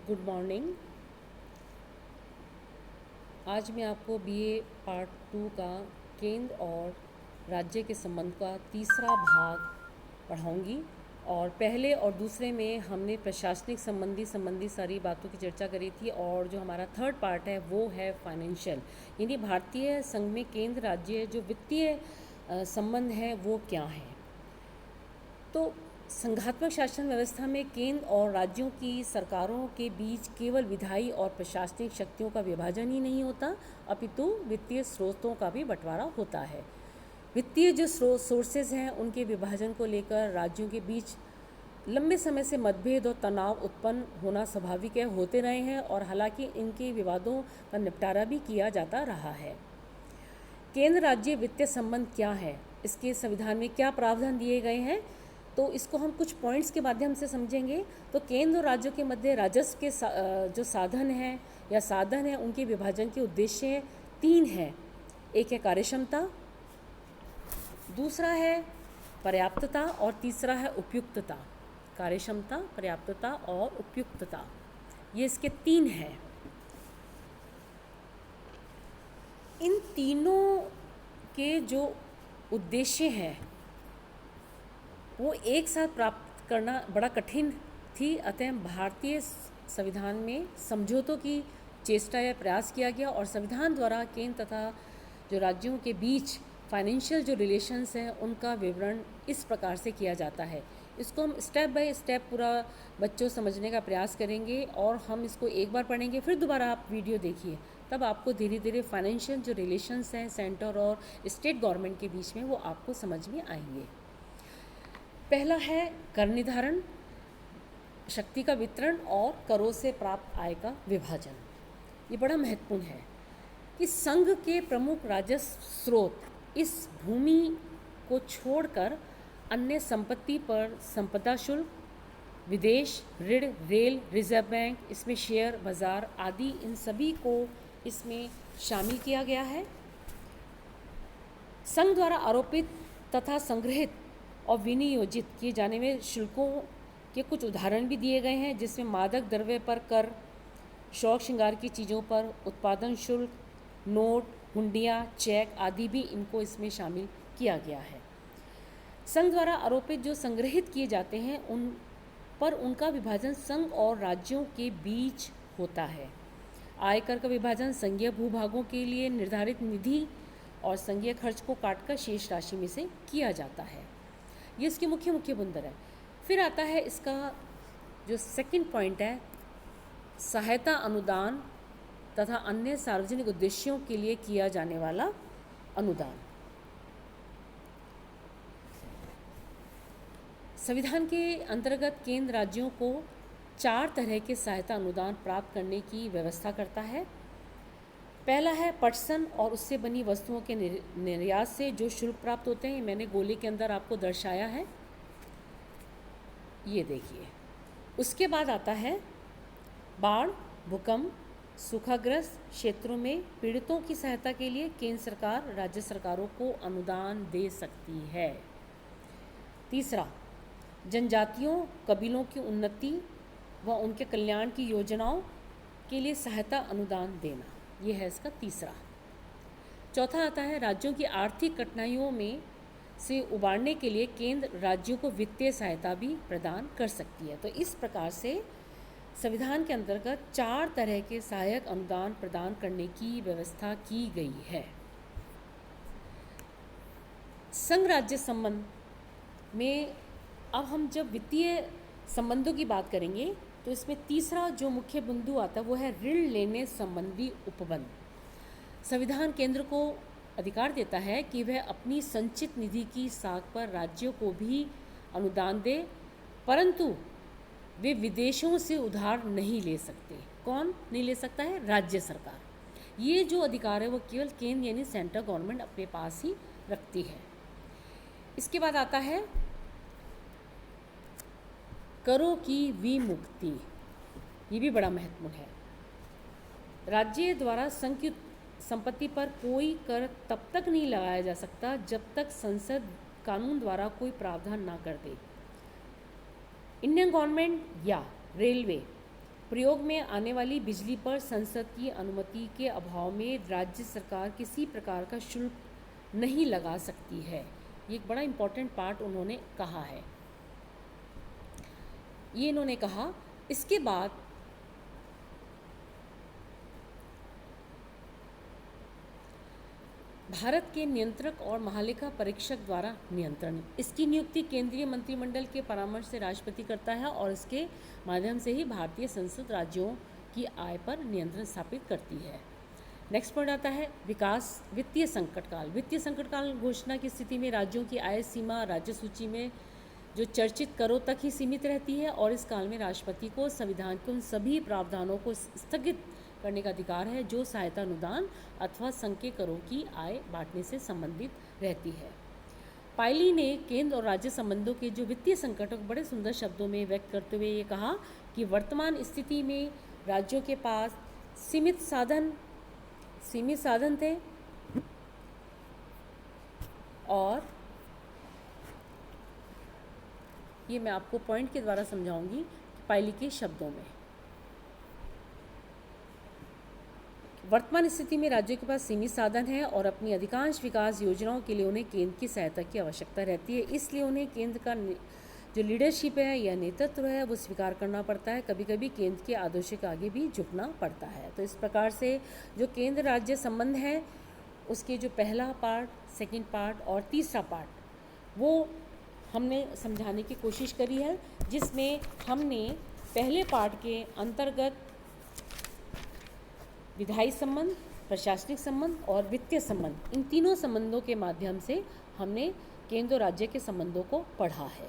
Good morning. आज मैं आपको बीए पार्ट 2 का केंद्र और राज्य के संबंध का तीसरा भाग पढ़ाऊंगी। और पहले और दूसरे में हमने प्रशासनिक संबंधी सारी बातों की चर्चा करी थी, और जो हमारा थर्ड पार्ट है वो है फाइनेंशियल, यानी भारतीय संघ में केंद्र राज्य जो वित्तीय संबंध है वो क्या है। तो संघात्मक शासन व्यवस्था में केंद्र और राज्यों की सरकारों के बीच केवल विधायी और प्रशासनिक शक्तियों का विभाजन ही नहीं होता, अपितु वित्तीय स्रोतों का भी बंटवारा होता है। वित्तीय जो सोर्सेज हैं उनके विभाजन को लेकर राज्यों के बीच लंबे समय से मतभेद और तनाव उत्पन्न होना स्वाभाविक है, होते रहे हैं, और हालांकि इनके विवादों का निपटारा भी किया जाता रहा है। केंद्र राज्य वित्तीय संबंध क्या है, इसके संविधान में क्या प्रावधान दिए गए हैं, तो इसको हम कुछ पॉइंट्स के माध्यम से समझेंगे। तो केंद्र और राज्यों के मध्य राजस्व के जो साधन हैं उनके विभाजन के उद्देश्य 3 हैं। एक है कार्यक्षमता, दूसरा है पर्याप्तता और तीसरा है उपयुक्तता। कार्यक्षमता, पर्याप्तता और उपयुक्तता, ये इसके 3 हैं। इन तीनों के जो उद्देश्य हैं वो एक साथ प्राप्त करना बड़ा कठिन थी, अतः भारतीय संविधान में समझौतों की चेष्टा या प्रयास किया गया, और संविधान द्वारा केंद्र तथा जो राज्यों के बीच फाइनेंशियल जो रिलेशंस हैं उनका विवरण इस प्रकार से किया जाता है। इसको हम स्टेप बाय स्टेप पूरा बच्चों समझने का प्रयास करेंगे, और हम इसको एक बार पढ़ेंगे, फिर दोबारा आप वीडियो देखिए, तब आपको धीरे धीरे फाइनेंशियल जो रिलेशंस हैं सेंटर और स्टेट गवर्नमेंट के बीच में वो आपको समझ में आएंगे। पहला है कर निर्धारण, शक्ति का वितरण और करों से प्राप्त आय का विभाजन। ये बड़ा महत्वपूर्ण है कि संघ के प्रमुख राजस्व स्रोत इस भूमि को छोड़कर अन्य संपत्ति पर संपदा शुल्क, विदेश ऋण, रेल, रिजर्व बैंक, इसमें शेयर बाजार आदि, इन सभी को इसमें शामिल किया गया है। संघ द्वारा आरोपित तथा संग्रहित और विनियोजित किए जाने में शुल्कों के कुछ उदाहरण भी दिए गए हैं, जिसमें मादक द्रव्य पर कर, शौक श्रृंगार की चीज़ों पर उत्पादन शुल्क, नोट, हुंडियाँ, चेक आदि भी इनको इसमें शामिल किया गया है। संघ द्वारा आरोपित जो संग्रहित किए जाते हैं उन पर उनका विभाजन संघ और राज्यों के बीच होता है। आयकर का विभाजन संघीय भूभागों के लिए निर्धारित निधि और संघीय खर्च को काटकर शेष राशि में से किया जाता है। ये इसके मुख्य बुंदर है। फिर आता है इसका जो सेकंड पॉइंट है, सहायता अनुदान तथा अन्य सार्वजनिक उद्देश्यों के लिए किया जाने वाला अनुदान। संविधान के अंतर्गत केंद्र राज्यों को 4 तरह के सहायता अनुदान प्राप्त करने की व्यवस्था करता है। पहला है पटसन और उससे बनी वस्तुओं के निर्यात से जो शुल्क प्राप्त होते हैं, मैंने गोले के अंदर आपको दर्शाया है, ये देखिए। उसके बाद आता है बाढ़, भूकंप, सूखाग्रस्त क्षेत्रों में पीड़ितों की सहायता के लिए केंद्र सरकार राज्य सरकारों को अनुदान दे सकती है। तीसरा, जनजातियों, कबीलों की उन्नति व उनके कल्याण की योजनाओं के लिए सहायता अनुदान देना, ये है इसका तीसरा। चौथा आता है राज्यों की आर्थिक कठिनाइयों में से उबारने के लिए केंद्र राज्यों को वित्तीय सहायता भी प्रदान कर सकती है। तो इस प्रकार से संविधान के अंतर्गत 4 तरह के सहायक अनुदान प्रदान करने की व्यवस्था की गई है। संघ राज्य संबंध में अब हम जब वित्तीय संबंधों की बात करेंगे तो इसमें तीसरा जो मुख्य बिंदु आता है वो है ऋण लेने संबंधी उपबंध। संविधान केंद्र को अधिकार देता है कि वह अपनी संचित निधि की साख पर राज्यों को भी अनुदान दे, परंतु वे विदेशों से उधार नहीं ले सकते। कौन नहीं ले सकता है? राज्य सरकार। ये जो अधिकार है वो केवल केंद्र यानी सेंट्रल गवर्नमेंट अपने पास ही रखती है। इसके बाद आता है करों की विमुक्ति। ये भी बड़ा महत्वपूर्ण है। राज्य द्वारा संघ की संपत्ति पर कोई कर तब तक नहीं लगाया जा सकता जब तक संसद कानून द्वारा कोई प्रावधान ना कर दे। इंडियन गवर्नमेंट या रेलवे प्रयोग में आने वाली बिजली पर संसद की अनुमति के अभाव में राज्य सरकार किसी प्रकार का शुल्क नहीं लगा सकती है। ये एक बड़ा इम्पॉर्टेंट पार्ट उन्होंने कहा है। ये इन्होंने कहा। इसके बाद भारत के नियंत्रक और महालेखा परीक्षक द्वारा नियंत्रण, इसकी नियुक्ति केंद्रीय मंत्रिमंडल के परामर्श से राष्ट्रपति करता है और इसके माध्यम से ही भारतीय संसद राज्यों की आय पर नियंत्रण स्थापित करती है। नेक्स्ट पॉइंट आता है विकास वित्तीय संकट काल। वित्तीय संकट काल घोषणा की स्थिति में राज्यों की आय सीमा राज्य सूची में जो चर्चित करों तक ही सीमित रहती है और इस काल में राष्ट्रपति को संविधान के उन सभी प्रावधानों को स्थगित करने का अधिकार है जो सहायता अनुदान अथवा संघ के करों की आय बांटने से संबंधित रहती है। पायली ने केंद्र और राज्य संबंधों के जो वित्तीय संकटों को बड़े सुंदर शब्दों में व्यक्त करते हुए ये कहा कि वर्तमान स्थिति में राज्यों के पास सीमित साधन थे और ये मैं आपको पॉइंट के द्वारा समझाऊंगी पायली के शब्दों में। वर्तमान स्थिति में राज्यों के पास सीमित साधन है और अपनी अधिकांश विकास योजनाओं के लिए उन्हें केंद्र की सहायता की आवश्यकता रहती है। इसलिए उन्हें केंद्र का जो लीडरशिप है या नेतृत्व है वो स्वीकार करना पड़ता है। कभी कभी केंद्र के आदेशों के आगे भी झुकना पड़ता है। तो इस प्रकार से जो केंद्र राज्य संबंध है उसके जो पहला पार्ट, सेकंड पार्ट और तीसरा पार्ट वो हमने समझाने की कोशिश करी है, जिसमें हमने पहले पार्ट के अंतर्गत विधायी संबंध, प्रशासनिक संबंध और वित्तीय संबंध, इन तीनों संबंधों के माध्यम से हमने केंद्र और राज्य के संबंधों को पढ़ा है।